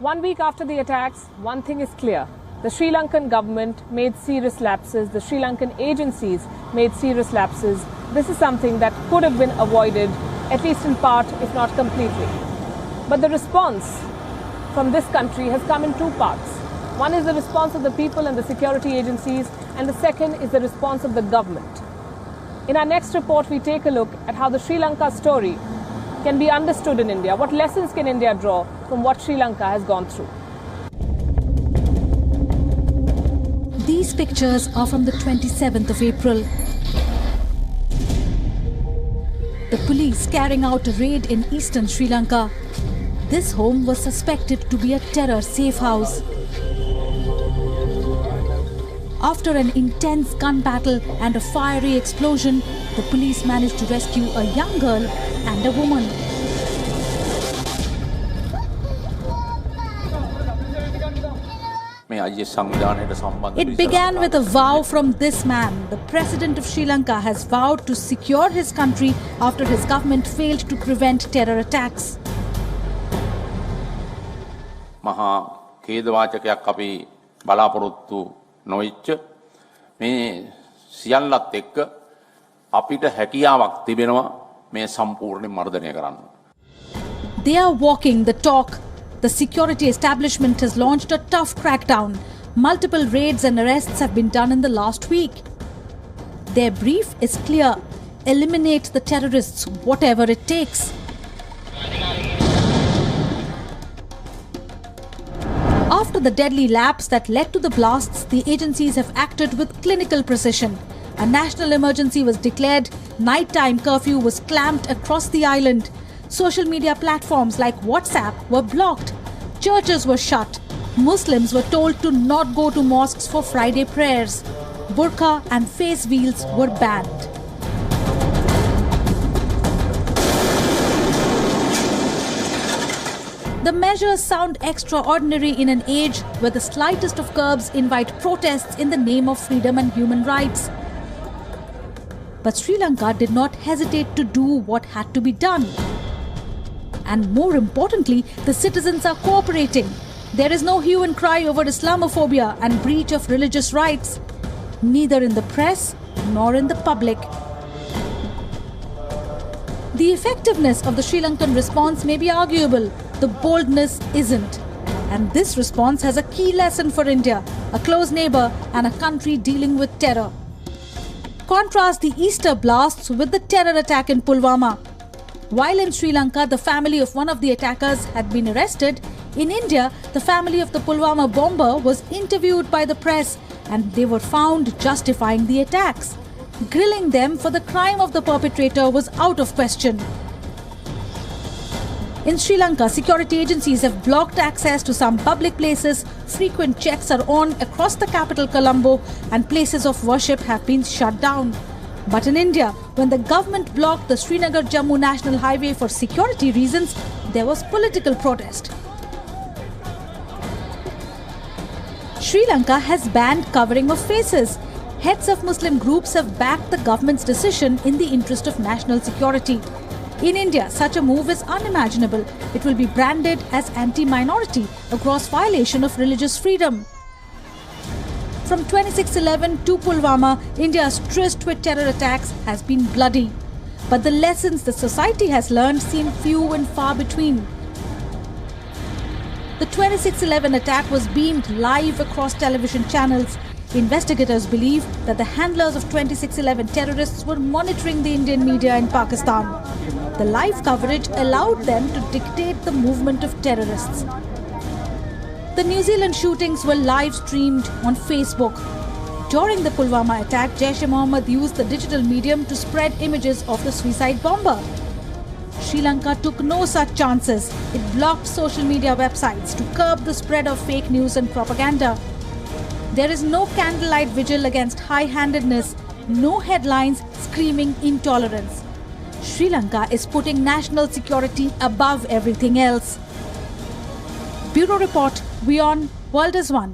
1 week after the attacks, one thing is clear. The Sri Lankan government made serious lapses. The Sri Lankan agencies made serious lapses. This is something that could have been avoided, at least in part, if not completely. But the response from this country has come in two parts. One is the response of the people and the security agencies, and the second is the response of the government. In our next report, we take a look at how the Sri Lanka story can be understood in India. What lessons can India draw from what Sri Lanka has gone through? These pictures are from the 27th of April. The police carrying out a raid in eastern Sri Lanka. This home was suspected to be a terror safe house. After an intense gun battle and a fiery explosion, the police managed to rescue a young girl and a woman. It began with a vow from this man. The President of Sri Lanka has vowed to secure his country after his government failed to prevent terror attacks. මහා ඛේදවාචකයක් අපි බලාපොරොත්තු නොවිච්ච මේ සියල්ලත් එක්ක අපිට හැකියාවක් තිබෙනවා මේ සම්පූර්ණ මර්ධනය කරන්න. They are walking the talk. The security establishment has launched a tough crackdown. Multiple raids and arrests have been done in the last week. Their brief is clear: eliminate the terrorists, whatever it takes. After the deadly lapse that led to the blasts, the agencies have acted with clinical precision. A national emergency was declared, nighttime curfew was clamped across the island. Social media platforms like WhatsApp were blocked. Churches were shut. Muslims were told to not go to mosques for Friday prayers. Burqa and face veils were banned. The measures sound extraordinary in an age where the slightest of curbs invite protests in the name of freedom and human rights. But Sri Lanka did not hesitate to do what had to be done. And more importantly, the citizens are cooperating. There is no hue and cry over Islamophobia and breach of religious rights, neither in the press nor in the public. The effectiveness of the Sri Lankan response may be arguable. The boldness isn't. And this response has a key lesson for India, a close neighbor and a country dealing with terror. Contrast the Easter blasts with the terror attack in Pulwama. While in Sri Lanka, the family of one of the attackers had been arrested, in India, the family of the Pulwama bomber was interviewed by the press and they were found justifying the attacks. Grilling them for the crime of the perpetrator was out of question. In Sri Lanka, security agencies have blocked access to some public places. Frequent checks are on across the capital Colombo and places of worship have been shut down. But in India, when the government blocked the Srinagar-Jammu National Highway for security reasons, there was political protest. Sri Lanka has banned covering of faces. Heads of Muslim groups have backed the government's decision in the interest of national security. In India, such a move is unimaginable. It will be branded as anti-minority, a gross violation of religious freedom. From 26/11 to Pulwama, India's tryst with terror attacks has been bloody. But the lessons the society has learned seem few and far between. The 26/11 attack was beamed live across television channels. Investigators believe that the handlers of 26/11 terrorists were monitoring the Indian media in Pakistan. The live coverage allowed them to dictate the movement of terrorists. The New Zealand shootings were live streamed on Facebook. During the Pulwama attack, Jaish-e-Mohammed used the digital medium to spread images of the suicide bomber. Sri Lanka took no such chances. It blocked social media websites to curb the spread of fake news and propaganda. There is no candlelight vigil against high-handedness, no headlines screaming intolerance. Sri Lanka is putting national security above everything else. Bureau Report, WION, World is One.